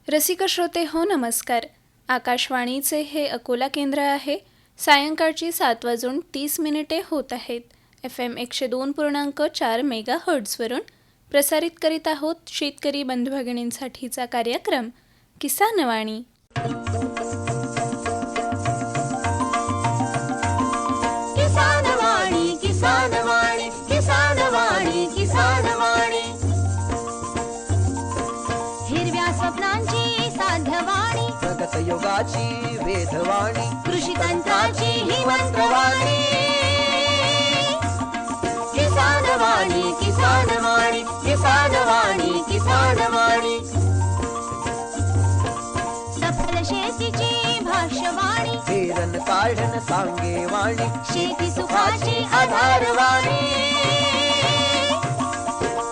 रसिक श्रोते हो नमस्कार. आकाशवाणीचे हे अकोला केंद्र आहे. सायंकाळची 7:30 होत आहेत. FM 102.4 मेगाहर्ट्झवरून प्रसारित करीत आहोत शेतकरी बंधू भगिनींसाठीचा कार्यक्रम किसानवाणी. किसानवाणी किसानवाणी किसानवाणी किसानवाणी हिरव्या स्वप्नांची साध्यवाणी प्रगत योगाची वेधवाणी कृषी तंत्राची ही मंत्रवाणी किसानवाणी किसानवाणी किसानवाणी किसानवाणी सफल शेतीची भाष्यवाणी पेरन काढन सांगे वाणी शेती सुखाची आधारवाणी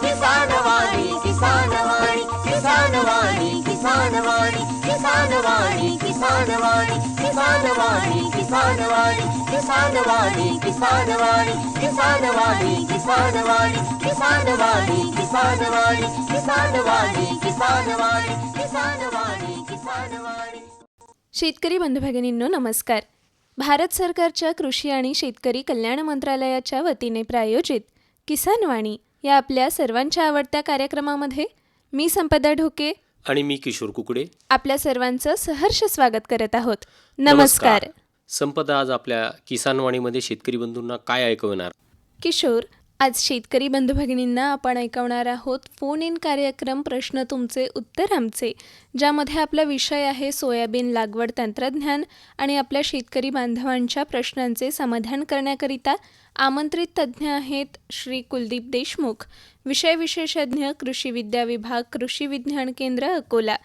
किसानवाणी किसानवाणी किसानवाणी किसानवाणी किसानवाणी किसानवाणी किसानवाणी किसानवाणी किसानवाणी किसानवाणी किसानवाणी किसानवाणी किसानवाणी किसानवाणी किसानवाणी किसानवाणी किसानवाणी किसानवाणी. शेतकरी बंधू भगिनींनो नमस्कार. भारत सरकारच्या कृषी आणि शेतकरी कल्याण मंत्रालयाच्या वतीने प्रायोजित किसानवाणी या आपल्या सर्वांच्या आवडत्या कार्यक्रमामध्ये मी संपदा ढोके आणि मी किशोर कुकडे आपल्या सर्वांचं सहर्ष स्वागत करत आहोत. नमस्कार. संपदा, आज आपल्या किसानवाणीमध्ये शेतकरी बंधूंना काय ऐकवणार? किशोर, आज शेतकरी बंधू भगिनींना आपण ऐकवणार आहोत फोन इन कार्यक्रम प्रश्न तुमचे उत्तर आमचे, ज्यामध्ये आपला विषय आहे सोयाबीन लागवड तंत्रज्ञान आणि आपल्या शेतकरी बांधवांच्या प्रश्नांचे समाधान करण्याकरिता आमंत्रित तज्ज्ञ आहेत श्री कुलदीप देशमुख, विषय विशेषज्ञ कृषी विद्या विभाग कृषी विज्ञान केंद्र अकोला.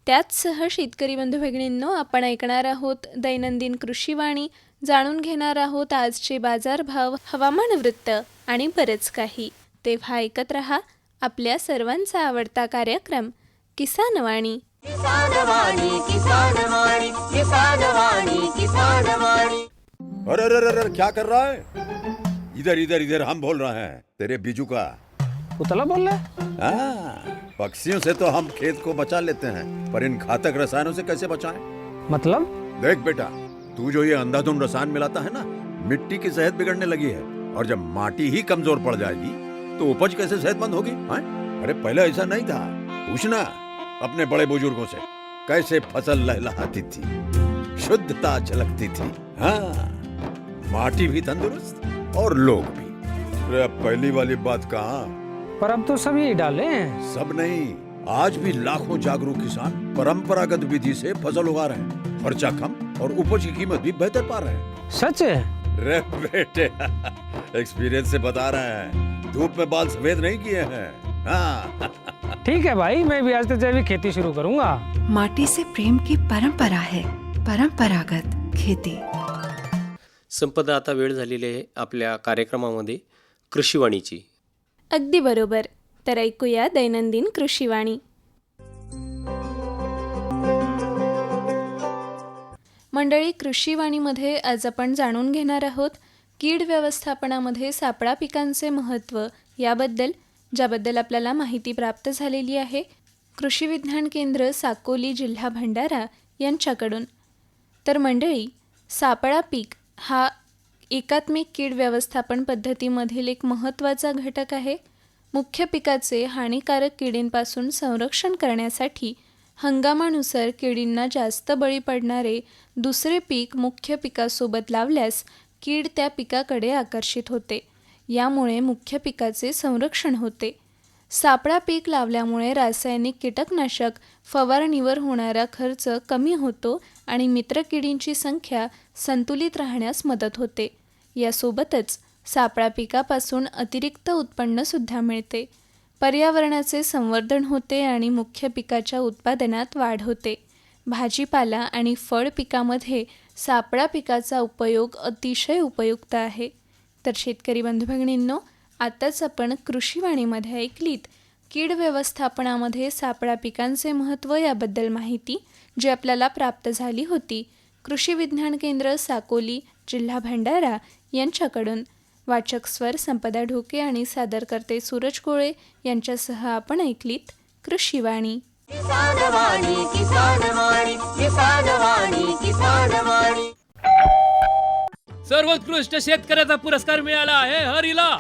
त्याचसह शेतकरी बंधू भगिनींनो आपण ऐकणार आहोत दैनंदिन कृषीवाणी, जाणून घेणार आहोत आजचे बाजारभाव, हवामान वृत्त आणि बरंच काही. तेव्हा ऐकत रहा आपल्या सर्वांचा आवडता कार्यक्रम किसानवाणी. किसानवाणी किसानवाणी किसानवाणी किसानवाणी. अरे अरे अरे अरे, क्या कर रहा है? इधर इधर इधर, हम बोल रहे हैं तेरे बीजू का. उतला बोल रहा है? हाँ, पक्षियों से तो हम खेत को बचा लेते हैं, पर इन घातक रसायनों से कैसे बचाएं? मतलब? देख बेटा, तू जो ये अंधाधुंध रसायन मिलाता है ना, मिट्टी की सेहत बिगड़ने लगी है. और जब माटी ही कमजोर पड़ जाएगी तो उपज कैसे सेहतमंद होगी? हाँ? अरे पहले ऐसा नहीं था. पूछना अपने बड़े बुजुर्गों से, कैसे फसल लहलहाती थी, शुद्धता झलकती थी. हाँ, माटी भी तंदुरुस्त और लोग भी. अरे अब पहली वाली बात कहाँ? पर अब तो सभी डाले हैं. सब नहीं, आज भी लाखों जागरूक किसान परंपरागत विधि से फसल उगा रहे हैं. खर्चा कम और उपज की कीमत भी बेहतर पा रहे हैं. सच है? रे बेटे, एक्सपीरियंस से बता रहे हैं, धूप में बाल सफेद नहीं किए हैं. हाँ. ठीक है भाई, मैं भी आज से जैविक खेती शुरू करूंगा. माटी से प्रेम की परंपरा है, परंपरागत खेती. संपदा, आता वेळ झालेली आहे आपल्या कार्यक्रमामध्ये कृषीवाणीची. अगदी बरोबर. तर ऐकूया दैनंदिन कृषीवाणी. मंडळी, कृषीवाणीमध्ये आज आपण जाणून घेणार आहोत कीड व्यवस्थापनामध्ये सापळा पिकांचे महत्त्व याबद्दल, ज्याबद्दल आपल्याला माहिती प्राप्त झालेली आहे कृषी विज्ञान केंद्र साकोली, जिल्हा भंडारा यांच्याकडून. तर मंडळी, सापळा पीक हा एकात्मिक कीड व्यवस्थापन पद्धतीमधील एक महत्त्वाचा घटक आहे. मुख्य पिकाचे हानिकारक किडींपासून संरक्षण करण्यासाठी हंगामानुसार किडींना जास्त बळी पडणारे दुसरे पीक मुख्य पिकासोबत लावल्यास कीड त्या पिकाकडे आकर्षित होते. यामुळे मुख्य पिकाचे संरक्षण होते. सापळा पीक लावल्यामुळे रासायनिक कीटकनाशक फवारणीवर होणारा खर्च कमी होतो आणि मित्रकिडींची संख्या संतुलित राहण्यास मदत होते. यासोबतच सापळा पिकापासून अतिरिक्त उत्पन्नसुद्धा मिळते. पर्यावरणाचे संवर्धन होते आणि मुख्य पिकाच्या उत्पादनात वाढ होते. भाजीपाला आणि फळ पिकामध्ये सापळा पिकाचा उपयोग अतिशय उपयुक्त आहे. तर शेतकरी बंधू भगिनींनो, आताच आपण कृषीवाणीमध्ये ऐकलीत कीड व्यवस्थापनामध्ये सापळा पिकांचे महत्त्व याबद्दल माहिती, जी आपल्याला प्राप्त झाली होती कृषी विज्ञान केंद्र साकोली, जिल्हा भंडारा यांच्याकडून. वाचक स्वर संपदा ढोके आणि सादरकर्ते सूरज कोळे यांच्यासह आपण ऐकलीत कृषीवाणी. किसान वाणी किसान वाणी किसान वाणी किसान वाणी. सर्वोत्कृष्ट शेतकऱ्याचा पुरस्कार मिळाला आहे हरीला.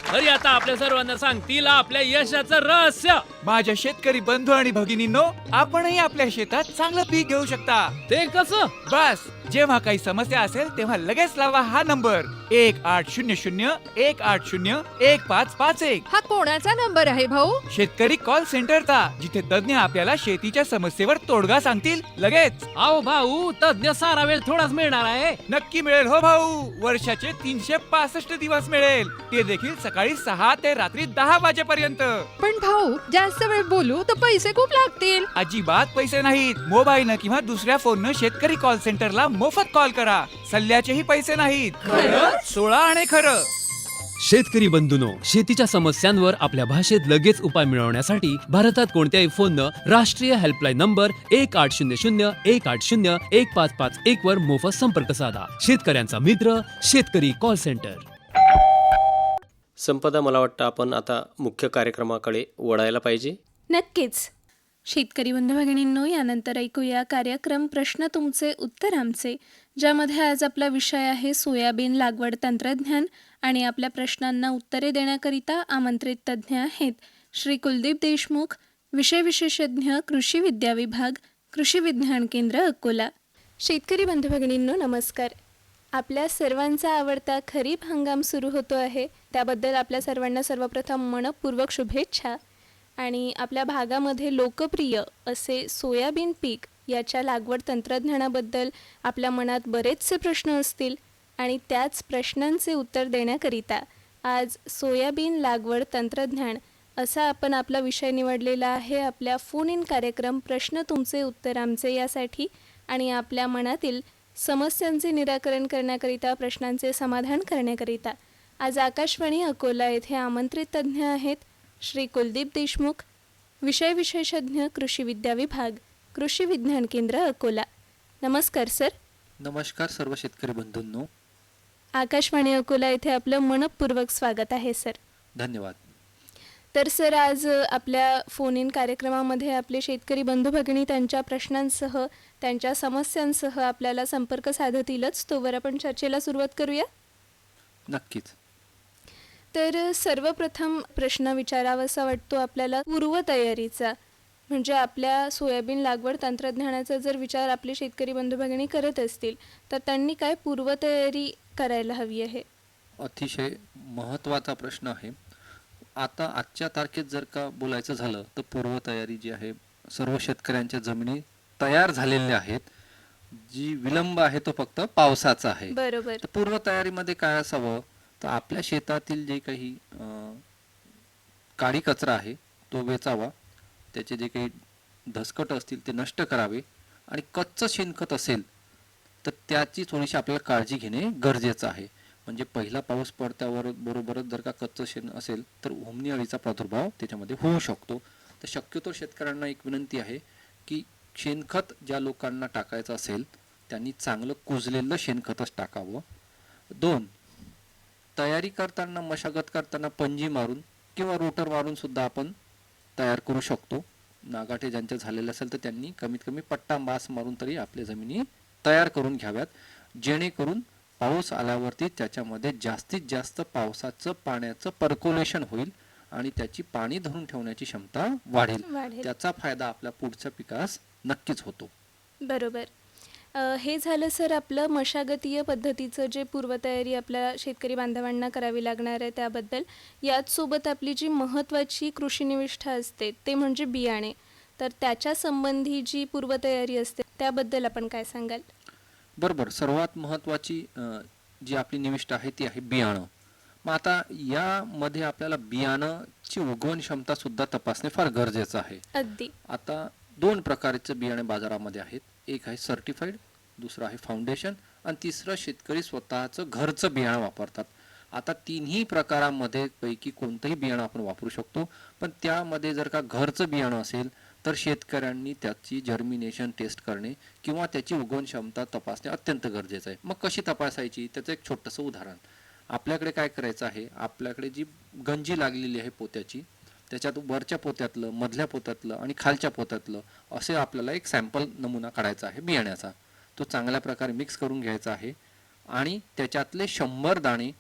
हरी आता आपल्या सर्वांना सांगतील आपल्या यशाचं रहस्य. माझ्या शेतकरी बंधू आणि भगिनींनो, आपणही आपल्या शेतात चांगलं पीक घेऊ शकता. ते कसं? बस जेव्हा काही समस्या असेल तेव्हा लगेच लावा हा नंबर 1800-180-1551. हा कोणाचा नंबर आहे भाऊ? शेतकरी कॉल सेंटरचा, जिथे तज्ञ आपल्याला शेतीच्या समस्येवर तोडगा सांगतील लगेच. अहो भाऊ, तज्ञ सारा वेळ थोडाच मिळणार आहे. नक्की मिळेल हो भाऊ. वर्षाचे 365 दिवस मिळेल, ते देखील सकाळी 6 ते रात्री 10 वाजेपर्यंत. पण भाऊ, जास्त वेळ बोलू तर पैसे खूप लागतील. अजिबात पैसे नाहीत. मोबाईलनं किंवा दुसऱ्या फोननं शेतकरी कॉल सेंटरला मोफत कॉल करा. सल्ल्याचेही पैसे नाहीत. 16 आणि खरं. शेतकरी बंधूंनो, शेतीच्या समस्यांवर आपल्या भाषेत लगेच उपाय मिळवण्यासाठी भारतात कोणत्याही फोननं राष्ट्रीय हेल्पलाईन नंबर 1800-180-1551 वर मोफत संपर्क साधा. शेतकऱ्यांचा मित्र शेतकरी कॉल सेंटर. संपदा, मला वाटतं आपण आता मुख्य कार्यक्रमाकडे वळायला पाहिजे. नक्कीच. शेतकरी बंधू भगिनींनो, यानंतर ऐकूया कार्यक्रम प्रश्न तुमचे उत्तर आमचे, ज्यामध्ये आज आपला विषय आहे सोयाबीन लागवड तंत्रज्ञान. आणि आपल्या प्रश्नांना उत्तरे देण्याकरिता आमंत्रित तज्ज्ञ आहेत श्री कुलदीप देशमुख, विषय विशेषज्ञ, कृषी विद्या विभाग, कृषी विज्ञान केंद्र, अकोला. शेतकरी बंधू भगिनींनो, नमस्कार. आपल्या सर्वांचा आवडता खरीप हंगाम सुरू होतो आहे, त्याबद्दल आपल्या सर्वांना सर्वप्रथम मनपूर्वक शुभेच्छा. आणि आपल्या भागामध्ये लोकप्रिय असे सोयाबीन पीक याच्या लागवड तंत्रज्ञानाबद्दल आपल्या मनात बरेचसे प्रश्न असतील, आणि त्याच प्रश्नांचे उत्तर देण्याकरिता आज सोयाबीन लागवड तंत्रज्ञान असा आपण आपला विषय निवडलेला आहे आपल्या फोन इन कार्यक्रम प्रश्न तुमचे उत्तर आमचे यासाठी. आणि आपल्या मनातील समस्यांचे निराकरण करण्याकरिता, प्रश्नांचे समाधान करण्याकरिता आज आकाशवाणी अकोला येथे आमंत्रित तज्ज्ञ आहेत श्री कुलदीप देशमुख, विषय विशेषज्ञ, कृषी विद्या विभाग, कृषी विज्ञान केंद्र, अकोला. नमस्कार सर. नमस्कार सर्व शेतकरी बंधूंनो. आकाशवाणी अकोला येथे आपलं मनपूर्वक स्वागत आहे सर. धन्यवाद. तर सर, आज आपल्या फोन इन कार्यक्रमामध्ये आपले शेतकरी बंधू भगिनी त्यांच्या प्रश्नांसह, त्यांच्या समस्यांसह आपल्याला संपर्क साधतीलच. तोवर आपण चर्चेला सुरुवात करूया. नक्कीच. तर सर्वप्रथम प्रश्न विचारावासा वाटतो आपल्याला पूर्वतयारीचा. म्हणजे आपल्या सोयाबीन लागवड तंत्रज्ञानाचा जर विचार आपले शेतकरी बंधू भगिनी करत असतील तर त्यांनी काय पूर्वतयारी करायला हवी आहे? अतिशय महत्त्वाचा प्रश्न आहे. आता आजच्या तारखेत जर का बोलायचं झालं तर पूर्वतयारी जी आहे, सर्व शेतकऱ्यांच्या जमिनी तयार झालेल्या आहेत. जी विलंब आहे तो फक्त पावसाचा आहे. बरोबर. तर पूर्वतयारीमध्ये काय असावं, तर आपल्या शेतातील जे काही काडी कचरा आहे तो वेचावा, त्याचे जे काही धसकट असतील ते नष्ट करावे, आणि कच्चं शेणखत असेल तर त्याची थोडीशी आपल्याला काळजी घेणे गरजेचं आहे. म्हणजे पहिला पाऊस पडत्यावर बरोबरच जर का कच्चं शेण असेल तर उमणी अळीचा प्रादुर्भाव त्याच्यामध्ये होऊ शकतो. तर शक्यतो शेतकऱ्यांना एक विनंती आहे की शेणखत ज्या लोकांना टाकायचं असेल त्यांनी चांगलं कुजलेलं शेणखतच टाकावं. 2, तयारी करताना, मशागत करताना पंजी मारून किंवा रोटर मारून सुद्धा आपण तयार करू शकतो. नागाटे ज्यांच्या झालेले असेल तर त्यांनी कमीत कमी पट्टा मास मारून तरी आपल्या जमिनी तयार करून घ्याव्यात, जेणेकरून पाऊस आल्यावरती त्याच्यामध्ये जास्तीत जास्त पावसाचं पाण्याचं पर्क्युलेशन होईल आणि त्याची पाणी धरून ठेवण्याची क्षमता वाढेल. त्याचा फायदा आपल्या पुढच्या पिकास नक्कीच होतो. बरोबर. हे झालं सर आपलं मशागतीय पद्धतीचं जे पूर्वतयारी आपल्या शेतकरी बांधवांना करावी लागणार आहे त्याबद्दल. याचसोबत आपली जी महत्त्वाची कृषीनिविष्ठा असते ते म्हणजे बियाणे, तर त्याच्या संबंधी जी पूर्वतयारी असते त्याबद्दल आपण काय सांगाल? बरोबर. सर्वात महत्त्वाची जी आपली निविष्ठा आहे ती आहे बियाणं. मग आता यामध्ये आपल्याला बियाणाची उगवण क्षमता सुद्धा तपासणे फार गरजेचं आहे. अगदी. आता 2 प्रकारचे बियाणे बाजारामध्ये आहेत. एक आहे सर्टिफाईड, दुसरं आहे फाउंडेशन, आणि तिसरं शेतकरी स्वतःचं घरचं बियाणं वापरतात. आता तिन्ही प्रकारामध्ये पैकी कोणतंही बियाणं आपण वापरू शकतो, पण त्यामध्ये जर का घरचं बियाणं असेल तर शेतकऱ्यांनी त्याची जर्मिनेशन टेस्ट करणे किंवा त्याची उगवण क्षमता तपासणे अत्यंत गरजेचं आहे. मग कशी तपासायची, त्याचं एक छोटंसं उदाहरण. आपल्याकडे काय करायचं आहे, आपल्याकडे जी गंजी लागलेली आहे पोत्याची, त्याच्यात वरच्या पोत्यातलं, मधल्या पोत्यातलं आणि खालच्या पोत्यातलं असे आपल्याला एक सॅम्पल नमुना काढायचा आहे बियाण्याचा. तो चांगल्या प्रकारे मिक्स करून घ्यायचा आहे आणि त्याच्यातले 100 दाणे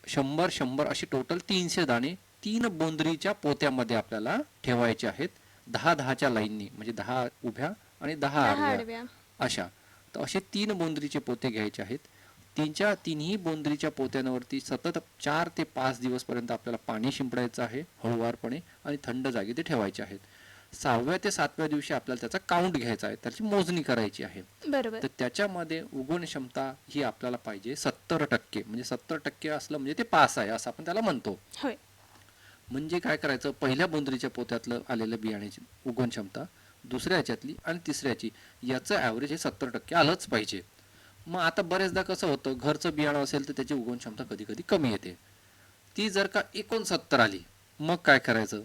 100 असे टोटल 300 दाणे 3 बोंदरीच्या पोत्यामध्ये आपल्याला ठेवायचे आहेत. 10-10च्या लाईननी, म्हणजे 10 उभ्या आणि 10 आडव्या आडव्या. अशा. तर असे 3 बोंदरीचे पोते घ्यायचे आहेत. तिन्ही बोंदरीच्या पोत्यांवरती सतत 4 ते 5 दिवस पर्यंत आपल्याला पाणी शिंपडायचं आहे हळूवारपणे आणि थंड जागी ते ठेवायचे आहेत. 6व्या ते 7व्या दिवशी आपल्याला त्याचा काउंट घ्यायचा आहे, त्याची मोजणी करायची आहे. बरोबर. तर त्याच्यामध्ये उगवण क्षमता ही आपल्याला पाहिजे 70%. म्हणजे 70% असलं म्हणजे ते पास आहे असं आपण त्याला म्हणतो. होय. म्हणजे काय करायचं, पहिल्या बोंदरीच्या पोत्यातलं आलेलं बियाण्याची उगवण क्षमता, दुसऱ्या ह्याच्यातली आणि तिसऱ्याची, याचं ॲव्हरेज हे 70% आलंच पाहिजे. मग आता बरेचदा कसं होतं, घरचं बियाणं असेल तर त्याची उगवण क्षमता कधी कधी कमी येते. ती जर का 69 आली मग काय करायचं,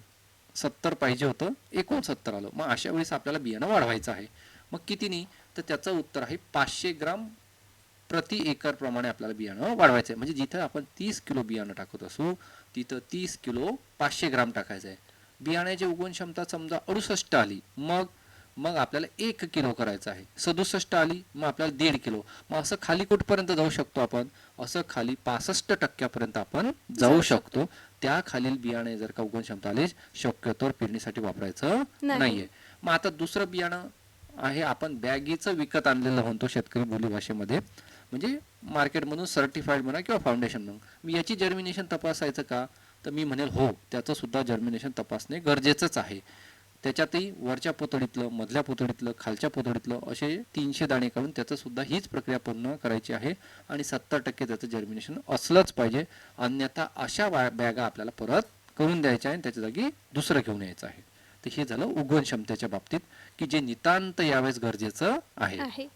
70 पाहिजे होतं 69 आलं, मग अशा वेळेस आपल्याला बियाणं वाढवायचं आहे. मग कितीनी, तर त्याचं उत्तर आहे 500 ग्राम प्रति एकर प्रमाणे आपल्याला बियाणं वाढवायचं आहे. म्हणजे जिथं आपण 30 किलो बियाणं टाकत असू तिथं 30 किलो 500 ग्राम टाकायचं आहे. बियाण्याची उगवण क्षमता समजा 68 आली मग आपल्याला 1 किलो करायचं आहे. 67 आली मग आपल्याला 1.5 किलो. मग असं खाली कुठपर्यंत जाऊ शकतो आपण, असं खाली 65% आपण जाऊ शकतो. त्या खालील बियाणे जर का उगवण क्षमता आली शक्यतोवर पेरणीसाठी वापरायचं नाहीये. मग आता दुसरं बियाणं आहे, आपण बॅगीचं विकत आणलेलं म्हणतो शेतकरी बोलीभाषेमध्ये, म्हणजे मार्केटमधून सर्टिफाईड म्हणा किंवा फाउंडेशन म्हणून. याची जर्मिनेशन तपासायचं का, तर मी म्हणेल हो, त्याचं सुद्धा जर्मिनेशन तपासणे गरजेचंच आहे. त्याच्यातही वरच्या पोतडीतलं, मधल्या पोतडीतलं, खालच्या पोतडीतलं असे 300 दाणे काढून त्याचं सुद्धा हीच प्रक्रिया पूर्ण करायची आहे आणि 70% त्याचं जर्मिनेशन असलंच पाहिजे. अन्यथा अशा बॅगा आपल्याला परत करून द्यायच्या आहे आणि त्याच्या जागी दुसरं घेऊन यायचं आहे. तर हे झालं उगवण क्षमतेच्या बाबतीत, की जे नितांत यावेळेस गरजेचं आहे.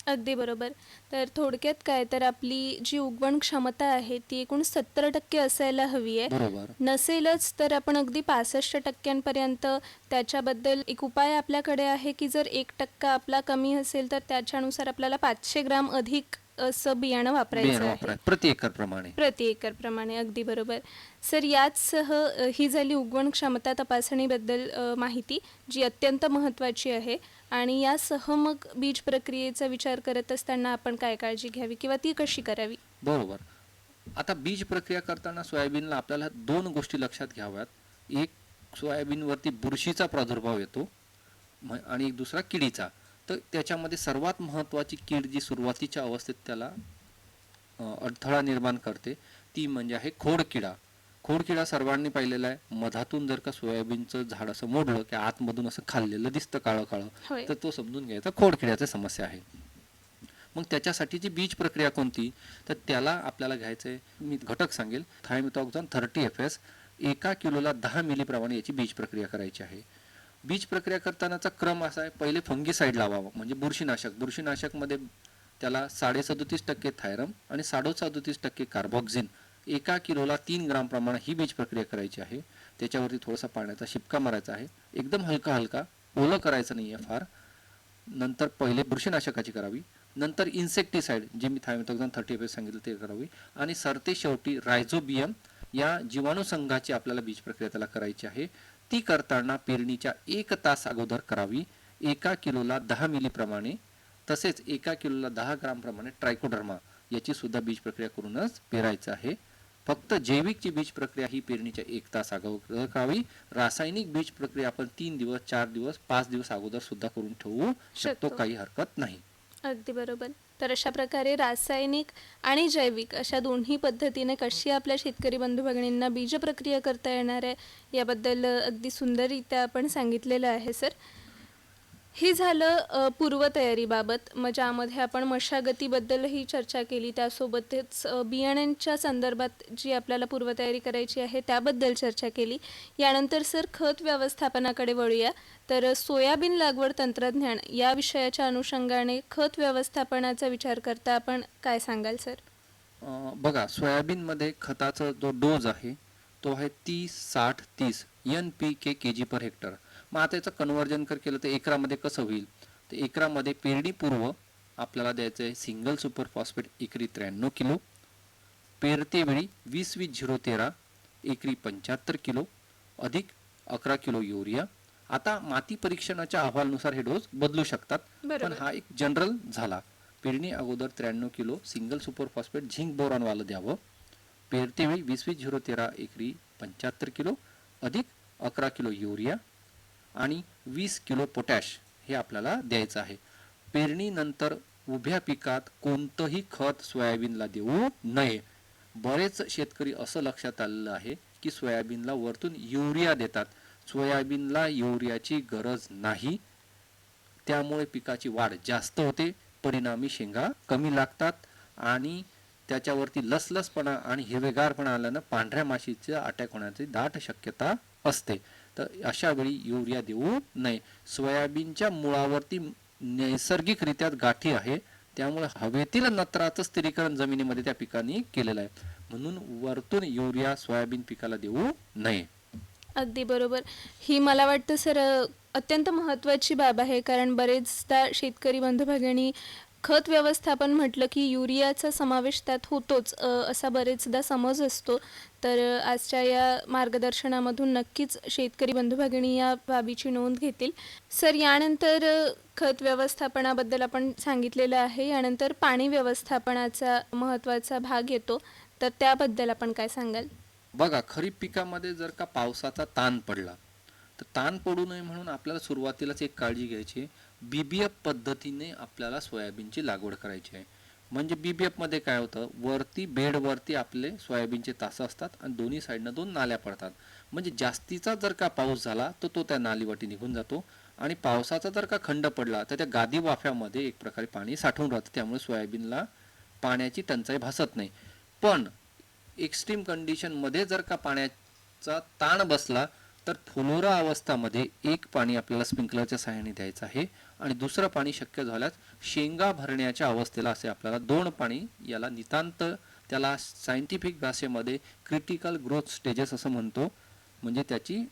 अगदी बरोबर. तर थोडक्यात काय, तर आपली जी उगवण क्षमता आहे ती एकूण 70% असायला हवी आहे. बरोबर. नसेलच तर आपण अगदी 65% त्याच्याबद्दल एक उपाय आपल्याकडे आहे, की जर 1% आपला कमी असेल तर त्याच्यानुसार आपल्याला 500 ग्राम अधिक असं बियाणं वापरायचं आहे प्रति एकर प्रमाणे. अगदी बरोबर. सर, याचसह ही झाली उगवण क्षमता तपासणीबद्दल माहिती, जी अत्यंत महत्त्वाची आहे. आणि यासह मग बीज प्रक्रियेचा विचार करत असताना आपण काय काळजी घ्यावी किंवा ती कशी करावी? बरोबर. आता बीज प्रक्रिया करताना सोयाबीनला आपल्याला 2 गोष्टी लक्षात घ्याव्यात. एक, सोयाबीनवरती बुरशीचा प्रादुर्भाव येतो आणि एक दुसरा किडीचा. तर त्याच्यामध्ये सर्वात महत्त्वाची कीड जी सुरुवातीच्या अवस्थेत त्याला अडथळा निर्माण करते ती म्हणजे आहे खोडकिडा. खोडकिडा सर्वांनी पाहिलेला आहे. मधातून जर का सोयाबीनचं झाड असं मोडलं की आतमधून असं खाल्लेलं दिसतं काळं काळं, तर तो समजून घ्यायचा खोडकिड्याची समस्या आहे. मग त्याच्यासाठीची बीज प्रक्रिया कोणती, तर त्याला आपल्याला घ्यायचं आहे, मी घटक सांगेल, थायमिथॉक्झान 30 FS. 1 किलोला 10 मिली प्रमाणे याची बीज प्रक्रिया करायची आहे. बीज प्रक्रिया करतानाचा क्रम असा आहे, पहिले फंगीसाईड लावावं म्हणजे बुरशीनाशकमध्ये त्याला 37.5% थायरम आणि 37.5% कार्बोक्झिन. 1 किलोला 3 ग्राम प्रमाणे ही बीज प्रक्रिया करायची आहे. त्याच्यावरती थोडासा पाण्याचा शिपका मारायचा आहे, एकदम हलका, ओलं करायचं नाही आहे फार. नंतर पहिले बुरशीनाशकाची करावी, नंतर इन्सेक्टिसाइड जे मी थायमिथॉक्झान 30 FS सांगितलं ते करावी, आणि सरते शेवटी रायझोबियम या जीवाणुसंघाची आपल्याला बीज प्रक्रिया त्याला करायची आहे. ती करताना पेरणीच्या 1 तास अगोदर करावी. 1 किलोला 10 मिली प्रमाणे, तसेच 1 किलोला 10 ग्राम प्रमाणे ट्रायकोडर्मा याची सुद्धा बीज प्रक्रिया करूनच पेरायचं आहे. फक्त जैविकची बीज प्रक्रिया ही पेरणीच्या 1 तास अगोदर करावी. रासायनिक बीज प्रक्रिया आपण 3 दिवस, 4 दिवस, 5 दिवस अगोदर सुद्धा करून ठेवू शकतो, काही हरकत नाही. अगदी बरोबर. तर अशा प्रकारे रासायनिक आणि जैविक अशा दोन्ही पद्धतीने कशी आपल्या शेतकरी बंधू भगिनींना बीज प्रक्रिया करता येणार आहे याबद्दल अगदी सुंदररित्या आपण सांगितलेलं आहे सर. हे झालं पूर्वतयारीबाबत, मग ज्यामध्ये आपण मशागतीबद्दलही चर्चा केली, त्यासोबतच बियाण्यांच्या संदर्भात जी आपल्याला पूर्वतयारी करायची आहे त्याबद्दल चर्चा केली. यानंतर सर खत व्यवस्थापनाकडे वळूया. तर सोयाबीन लागवड तंत्रज्ञान या विषयाच्या अनुषंगाने खत व्यवस्थापनाचा विचार करता आपण काय सांगाल सर? बघा, सोयाबीनमध्ये खताचा जो डोज आहे तो आहे 30-60-30 NPK kg पर हेक्टर. मग आता याचं कन्वर्जन केलं तर एकरामध्ये कसं होईल, तर एकरामध्ये पेरणीपूर्व आपल्याला द्यायचं आहे सिंगल सुपर फॉस्फेट एकरी 93 किलो, पेरतेवेळी 20-20-0-13 एकरी 75 किलो, अधिक 11 किलो युरिया. आता माती परीक्षणाच्या अहवालानुसार हे डोस बदलू शकतात, पण हा एक जनरल झाला. पेरणी अगोदर 93 kilo single super phosphate zinc boron वालं द्यावं. पेरतेवेळी 20-20-0-13 एकरी 75 किलो अधिक 11 किलो युरिया आणि 20 किलो पोटॅश हे आपल्याला द्यायचं आहे. पेरणीनंतर उभ्या पिकात कोणतंही खत सोयाबीनला देऊ नये. बरेच शेतकरी असं लक्षात आलेलं आहे की सोयाबीनला वरतून युरिया देतात. सोयाबीनला युरियाची गरज नाही, त्यामुळे पिकाची वाढ जास्त होते, परिणामी शेंगा कमी लागतात आणि त्याच्यावरती लसलसपणा आणि हिरवेगारपणा आल्यानं पांढऱ्या माशीचा अटॅक होण्याची दाट शक्यता असते. तर अशा वेळी युरिया देऊ नये. सोयाबीनच्या मुळावरती नैसर्गिकरित्या गाठी आहे, त्यामुळे हवेतील नत्राचं स्थिरीकरण जमिनीमध्ये त्या पिकांनी केलेलं आहे, म्हणून वरतून युरिया सोयाबीन पिकाला देऊ नये. अगदी बरोबर. ही मला वाटतं सर अत्यंत महत्त्वाची बाब आहे, कारण बरेचदा शेतकरी बंधू भगिनी खत व्यवस्थापन म्हटलं की युरियाचा समावेश त्यात होतोच असा बरेचदा समज असतो. तर आजच्या या मार्गदर्शनामधून नक्कीच शेतकरी बंधू भगिनी या बाबीची नोंद घेतील. सर यानंतर खत व्यवस्थापनाबद्दल आपण सांगितलेलं आहे, यानंतर पाणी व्यवस्थापनाचा महत्त्वाचा भाग येतो, तर त्याबद्दल आपण काय सांगाल? बघा, खरीप पिकामध्ये जर का पावसाचा ताण पडला तर ताण पडू नये म्हणून आपल्याला सुरुवातीलाच एक काळजी घ्यायची आहे. BBF पद्धतीने आपल्याला सोयाबीनची लागवड करायची आहे. म्हणजे BBF मध्ये काय होतं, वरती बेडवरती आपले सोयाबीनचे तासं असतात आणि दोन्ही साईडनं 2 नाल्या पडतात. म्हणजे जास्तीचा जर का पाऊस झाला तर तो त्या नालीवाटी निघून जातो आणि पावसाचा जर का खंड पडला तर त्या गादी वाफ्यामध्ये एक प्रकारे पाणी साठवून राहतं, त्यामुळे सोयाबीनला पाण्याची टंचाई भासत नाही. पण एक्स्ट्रीम कंडिशन मध्ये जर का पाण्याचा ताण बसला तर फुलोरा अवस्थामध्ये एक पाणी आपल्याला स्प्रिंकलरच्या सहाय्याने द्यायचं आहे आणि दुसरं पाणी शक्य झाल्यास शेंगा भरण्याच्या अवस्थेला असे आपल्याला 2 पाणी, याला नितांत, त्याला सायंटिफिक भाषेमध्ये क्रिटिकल ग्रोथ स्टेजेस असं म्हणतो. म्हणजे त्याची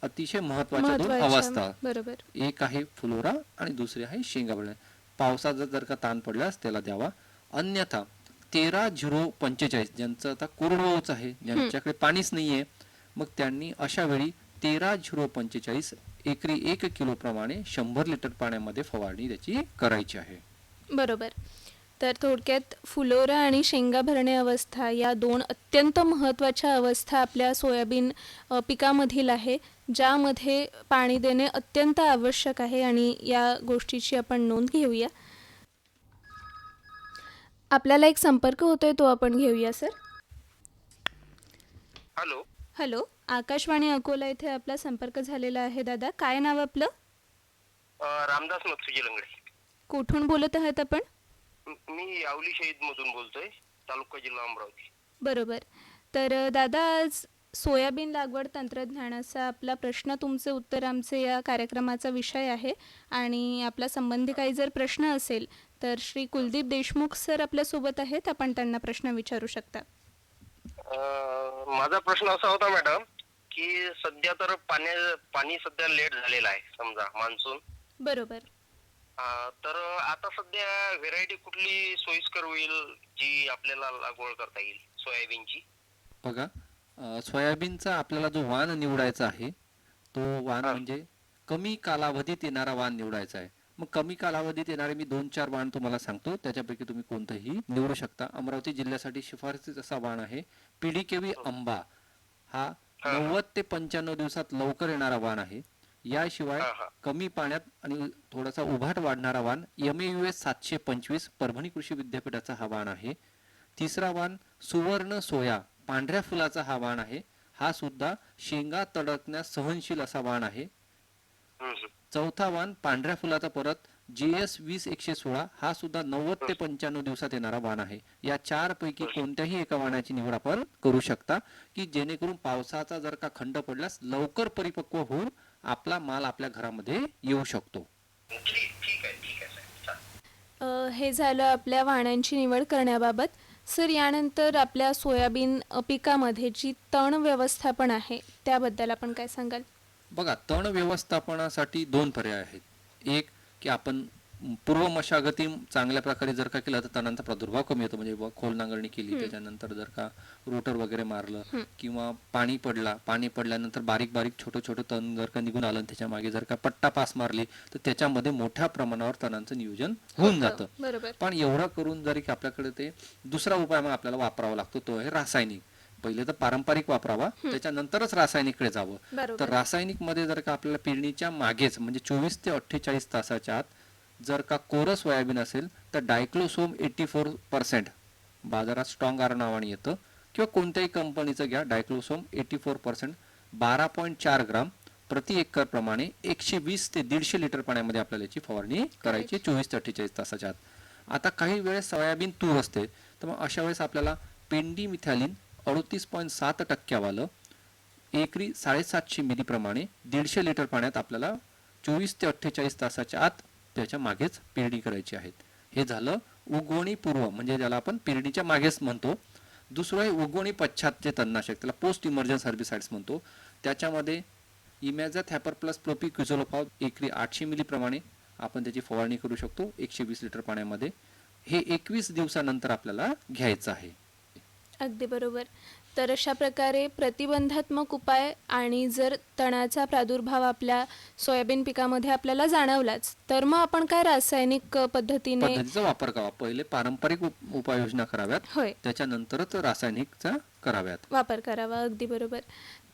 अतिशय महत्वाच्या 2 अवस्था, बरोबर. एक आहे फुलोरा आणि दुसरी आहे शेंगा भरणे. पावसाचा जर का ताण पडल्यास त्याला द्यावा. अन्यथा 13-0-45 ज्यांचं आता कोरडवाहूच आहे, ज्यांच्याकडे पाणीच नाहीये, मग त्यांनी अशा वेळी 13-0-45 एकरी 1 किलो प्रमाणे 100 लिटर पाण्यामध्ये फवारणी त्याची करायची आहे. बरोबर. तर थोडक्यात फुलोरा आणि शेंगा भरणे अवस्था या 2 अत्यंत महत्त्वाच्या अवस्था आपल्या सोयाबीन पिकामधील आहे, ज्यामध्ये पाणी देणे अत्यंत आवश्यक आहे आणि या गोष्टीची आपण नोंद घेऊया. आपल्याला एक संपर्क होतोय, तो आपण घेऊया sir. Hello. Hello, Akashvani Akola इथे आपला संपर्क झालेला आहे. दादा, काय नाव आपलं? रामदास मत्सुजी लंगडे. कुठून बोलत आहात आपण? मी यावली शहीद मधून बोलतोय, तालुका जिल्हा अमरावती. बरोबर. तर दादा, आज सोयाबीन लागवड तंत्रज्ञानाचा आपला प्रश्न तुमचे उत्तर आमचे या कार्यक्रमाचा विषय आहे आणि आपला संबंधी काही जर प्रश्न असेल तर श्री कुलदीप देशमुख सर आपल्यासोबत आहेत, आपण त्यांना प्रश्न विचारू शकता. माझा प्रश्न असा होता मॅडम की सध्या तर पाणी सध्या लेट झालेलं आहे, समजा मान्सून. बरोबर. तर आता सध्या व्हेरायटी कुठली सोयीस्कर होईल जी आपल्याला लागवड करता येईल सोयाबीनची? बघा, सोयाबीनचा आपल्याला जो वाण निवडायचा आहे तो वाण म्हणजे कमी कालावधीत येणारा वाण निवडायचा आहे. मग कमी कालावधीत येणारे मी 2-4 वाण तुम्हाला सांगतो, त्याच्यापैकी तुम्ही कोणतंही निवडू शकता. अमरावती जिल्ह्यासाठी शिफारसीच असा वाण आहे PDKV आंबा. हा 90 ते 95 दिवसात लवकर येणारा वाण आहे. याशिवाय कमी पाण्यात आणि थोडासा उभाट वाढणारा वाण MAUS 725 परभणी कृषी विद्यापीठाचा हा वाण आहे. तिसरा वाण सुवर्ण सोया पांढऱ्या फुलाचा हा वाण आहे. हा सुद्धा शेंगा तडकण्यास सहनशील असा वाण आहे. चौथा वाण पांढऱ्या फुलाचा परत GS 20-116 हा सुद्धा 90 ते 95 दिवसात येणारा वाण आहे. या 4 पैकी कोणत्याही एका वाणाची निवड आपण करू शकता की जेणेकरून पावसाचा जर का खंड पडल्यास लवकर परिपक्व होऊन आपला माल आपल्या घरामध्ये येऊ शकतो. हे झालं आपल्या वाणांची निवड करण्याबाबत. सर, यानंतर आपल्या सोयाबीन पिकामध्ये जी तण व्यवस्थापन आहे त्याबद्दल आपण काय सांगाल? बघा, तण व्यवस्थापनासाठी 2 पर्याय आहेत. एक की आपण पूर्व मशागती चांगल्या प्रकारे जर का केलं तर तणांचा प्रादुर्भाव कमी होतो. म्हणजे खोल नांगरणी केली, त्याच्यानंतर जर का रोटर वगैरे मारलं किंवा पाणी पडल्यानंतर बारीक बारीक छोटं छोटं तण जर का निघून आलं आणि त्याच्या मागे जर का पट्टा पास मारली तर त्याच्यामध्ये मोठ्या प्रमाणावर तणांचं नियोजन होऊन जातं. बरोबर. पण एवढं करून जरी की आपल्याकडे ते दुसरा उपाय मग आपल्याला वापरावा लागतो, तो आहे रासायनिक. पहिले तर पारंपरिक वापरावा, त्याच्यानंतरच रासायनिककडे जावं. बरोबर. तर रासायनिक मध्ये जर का आपल्याला पेरणीच्या मागेच म्हणजे 24 ते 48 तासाच्या आत जर का कोरं सोयाबीन असेल तर डायक्लोसोम 84% बाजारात स्ट्रॉंग आर नावाने येतं किंवा कोणत्याही कंपनीचं घ्या, डायक्लोसोम 84% 12.4 ग्राम प्रति एकर प्रमाणे 120 ते 150 लिटर पाण्यामध्ये आपल्याला याची फवारणी करायची 24 ते 48 तासाच्या आत. आता काही वेळेस सोयाबीन तूर असते, तर मग अशा वेळेस आपल्याला पेंडीमिथॅलिन 38.7% वालं एकरी 750 मिली प्रमाणे 150 लिटर पाण्यात आपल्याला 24 ते 48 तासाच्या आत त्याच्या मागेच पेरणी करायची आहे. हे झालं उगवणी पूर्व, म्हणजे ज्याला आपण पेरणीच्या मागेच म्हणतो. दुसरं आहे उगवणी पश्चात जे तणनाशक, त्याला पोस्ट इमर्जन्स हर्बिसाइड्स म्हणतो. त्याच्यामध्ये इमॅझाथॅपर प्लस प्रोपिक्युझोलोफॉल एकरी 800 मिली प्रमाणे आपण त्याची फवारणी करू शकतो 120 लिटर पाण्यामध्ये. हे 21 दिवसानंतर आपल्याला घ्यायचं आहे. अगदी बरोबर. तर अशा प्रकारे प्रतिबंधात्मक उपाय आणि जर तणाचा प्रादुर्भाव आपल्या सोयाबीन पिकामध्ये आपल्याला जाणवलाच तर मग आपण काय रासायनिक पद्धतीचा वापर करावा. पहिले पारंपरिक उपाययोजना कराव्यात, होय त्याच्यानंतरच रासायनिकचा कराव्यात वापर करावा. अगदी बरोबर.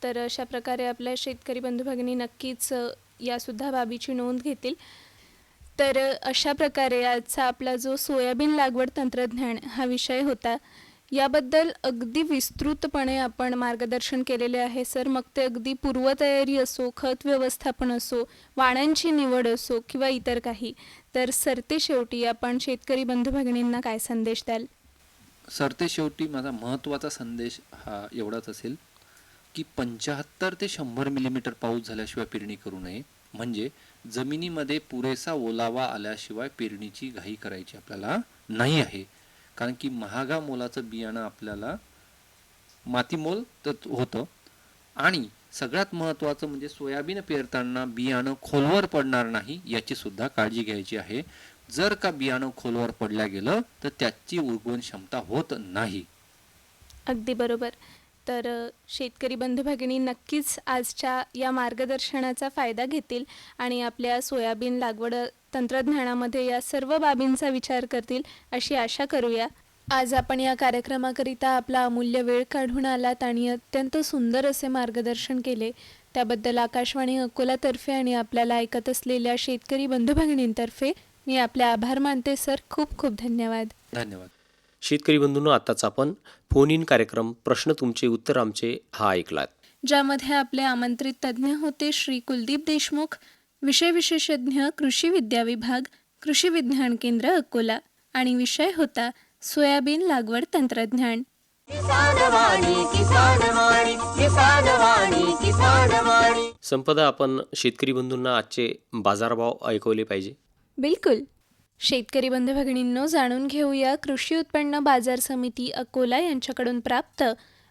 तर अशा प्रकारे आपल्या शेतकरी बंधू भगिनी नक्कीच यासुद्धा बाबीची नोंद घेतील. तर अशा प्रकारे आजचा आपला जो सोयाबीन लागवड तंत्रज्ञान हा विषय होता, याबद्दल अगदी विस्तृतपणे आपण मार्गदर्शन केलेले आहे सर. मग ते अगदी पूर्वतयारी असो, खत व्यवस्थापन असो, वाणांची निवड असो किंवा इतर काही. तर सरते शेवटी आपण शेतकरी बंधू भगिनींना काय संदेश द्याल? सरते शेवटी माझा महत्त्वाचा संदेश हा एवढाच असेल की 75 ते 100 मिलीमीटर पाऊस झाल्याशिवाय पेरणी करू नये. म्हणजे जमिनीमध्ये पुरेसा ओलावा आल्याशिवाय पेरणीची घाई करायची आपल्याला नाही आहे. कारण की महागा मोलाचं बियाणं आपल्याला मातीमोल तर होतं. आणि सगळ्यात महत्त्वाचं म्हणजे सोयाबीन पेरताना बियाणं खोलवर पडणार नाही याची सुद्धा काळजी घ्यायची आहे. जर का बियाणं खोलवर पडल्या गेलं तर त्याची उगवण क्षमता होत नाही. अगदी बरोबर. तर शेतकरी बंधू भगिनी नक्कीच आजच्या या मार्गदर्शनाचा फायदा घेतील आणि आपल्या सोयाबीन लागवड तंत्रज्ञानामध्ये या सर्व बाबींचा विचार करतील अशी आशा करूया. आज आपण या कार्यक्रमाकरिता आपला अमूल्य वेळ काढून आलात आणि अत्यंत सुंदर असे मार्गदर्शन केले. त्याबद्दल आकाशवाणी अकोलातर्फे आणि आपल्याला ऐकत असलेल्या शेतकरी बंधू भगिनींतर्फे मी आपले आभार मानते सर. खूप खूप धन्यवाद. धन्यवाद. शेतकरी बंधूंनो, आताच आपण फोन इन कार्यक्रम प्रश्न तुमचे उत्तर आमचे हा ऐकलात, ज्यामध्ये आपले आमंत्रित तज्ज्ञ होते श्री कुलदीप देशमुख, विषय विशेषज्ञ कृषी विद्या विभाग, कृषी विज्ञान केंद्र अकोला, आणि विषय होता सोयाबीन लागवड तंत्रज्ञान. किसान वाणी, किसान वाणी, किसान वाणी, किसान वाणी. संपदा, आपण शेतकरी बंधूंना आजचे बाजारभाव ऐकवले पाहिजे. बिलकुल. शेतकरी बंधू भगिनींनो, जाणून घेऊया कृषी उत्पन्न बाजार समिती अकोला यांच्याकडून प्राप्त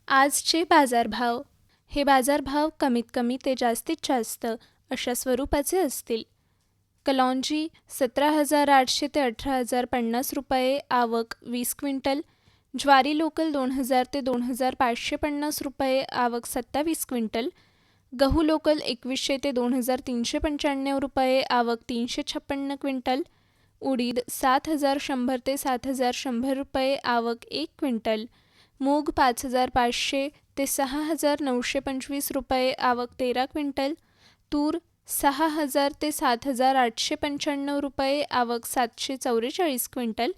आजचे बाजारभाव. हे बाजारभाव कमीत कमी ते जास्तीत जास्त अशा स्वरूपाचे असतील. कलौंजी 17,800 ते 18,050 रुपये, आवक 20 क्विंटल. ज्वारी लोकल 2,000 ते 2,550 रुपये, आवक 27 क्विंटल. गहू लोकल 2,100 ते 2,395 रुपये, आवक 356 क्विंटल. उडीद 7,100 ते 7,100 रुपये, आवक 1 क्विंटल. मूग 5,500 ते 6,925 रुपये, आवक 13 क्विंटल. तूर 6,000 ते 7,895 रुपये, आवक 744 क्विंटल.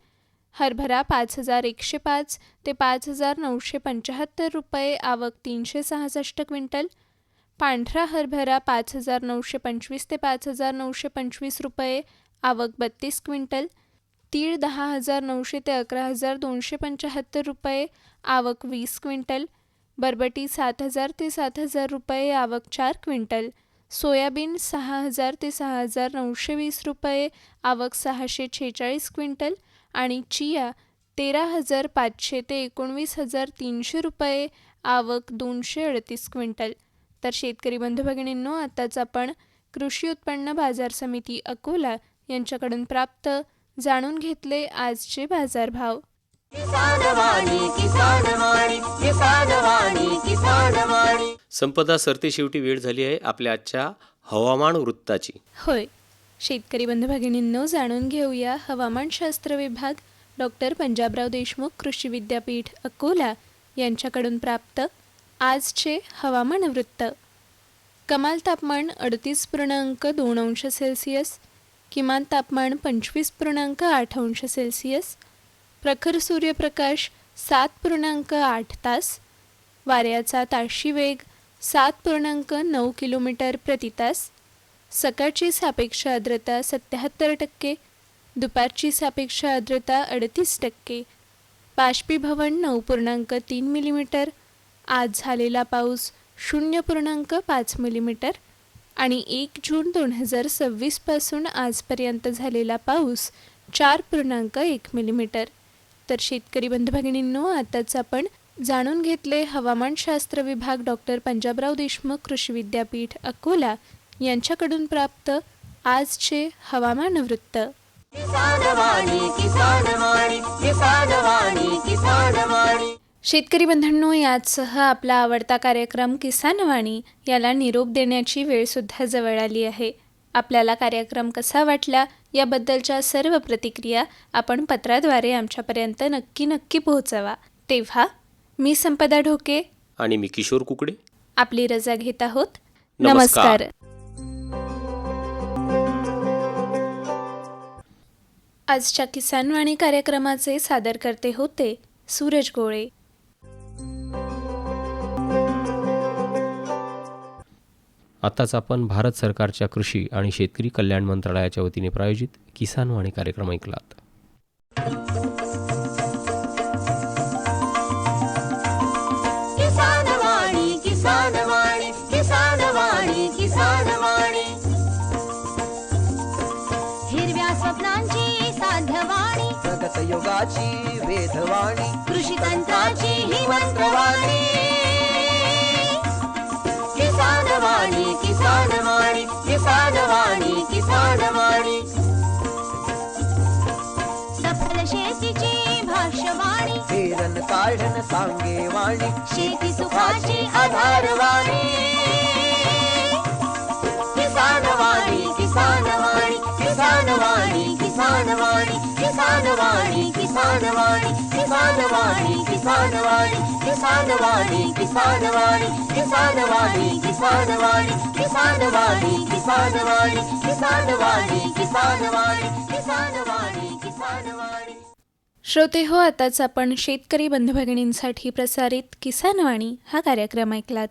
हरभरा 5,105 ते 5,975 रुपये, आवक 366 क्विंटल. पांढरा हरभरा 5,925 ते 5,925 रुपये, आवक 32 क्विंटल. तीळ 10,900 ते 11,275 रुपये, आवक 20 क्विंटल. बरबटी 7,000 ते 7,000 रुपये, आवक 4 क्विंटल. सोयाबीन 6,000 ते 6,920 रुपये, आवक 646 क्विंटल. आणि चिया 13,500 ते 19,300 रुपये, आवक 238 क्विंटल. तर शेतकरी बंधू भगिनींनो, आताच आपण कृषी उत्पन्न बाजार समिती अकोला यांच्याकडून प्राप्त. जाणून घेतले आजचे बाजारभाव. किसान वाणी किसान वाणी किसान वाणी किसान वाणी. संपदा सरते शेवटी वेळ झाली आहे आपल्या आजच्या हवामान वृत्ताची. होय, शेतकरी बंधू भगिनींनो, जाणून घेऊया हवामानशास्त्र विभाग डॉक्टर पंजाबराव देशमुख कृषी विद्यापीठ अकोला यांच्याकडून प्राप्त आजचे हवामान वृत्त. कमाल तापमान 38.2 अंश सेल्सिअस, किमान तापमान 25.8 अंश सेल्सिअस, प्रखर सूर्यप्रकाश 7.8 तास, वाऱ्याचा ताशी वेग 7.9 किलोमीटर प्रति तास, सकाळची सापेक्ष आर्द्रता 77%, दुपारची सापेक्ष आर्द्रता 38%, बाष्पीभवन 9.3 मिलीमीटर, आज झालेला पाऊस 0.5 मिलीमीटर आणि 1 जून 2026 पासून आजपर्यंत झालेला पाऊस 4.1 मिलीमीटर. तर शेतकरी बंधू भगिनींनो, आताच आपण जाणून घेतले हवामानशास्त्र विभाग डॉक्टर पंजाबराव देशमुख कृषी विद्यापीठ अकोला यांच्याकडून प्राप्त आजचे हवामान वृत्त. किसान वाणी किसान वाणी किसान वाणी किसान वाणी. शेतकरी बंधूंनो, याचसह आपला आवडता कार्यक्रम किसान वाणी याला निरोप देण्याची वेळसुद्धा जवळ आली आहे. आपल्याला कार्यक्रम कसा वाटला याबद्दलच्या सर्व प्रतिक्रिया आपण पत्राद्वारे आमच्यापर्यंत नक्की पोहोचवा. तेव्हा मी संपदा ढोके आणि मी किशोर कुकडे आपली रजा घेत आहोत. नमस्कार. आजच्या किसान वाणी कार्यक्रमाचे सादरकर्ते होते सूरज गोळे. आताच आपण भारत सरकारच्या कृषी आणि शेतकरी कल्याण मंत्रालयाच्या वतीने प्रायोजित किसान वाणी कार्यक्रम ऐकलात. किसान वाणी किसान वाणी किसान वाणी किसान वाणी. हिरव्या स्वप्नांची साध्यवाणी, प्रगत योगाची वेधवाणी, कृषी तंत्राची ही मंत्रवाणी. किसान वाणी किसान वाणी किसान वाणी किसान वाणी. सफल शेतीची भाष्यवाणी, पेरन काढन सांगे वाणी, शेती सुखाची आधारवाणी. किसान वाणी किसान वाणी किसान वाणी किसान वाणी किसान वाणी किसान वाणी किसान वाणी किसान वाणी किसान वाणी किसान वाणी किसान वाणी किसान वाणी किसान वाणी किसान वाणी किसान वाणी किसान वाणी किसान वाणी किसान वाणी. श्रोते हो, आताच आपण शेतकरी बंधू भगिनींसाठी प्रसारित किसान वाणी हा कार्यक्रम ऐकलात.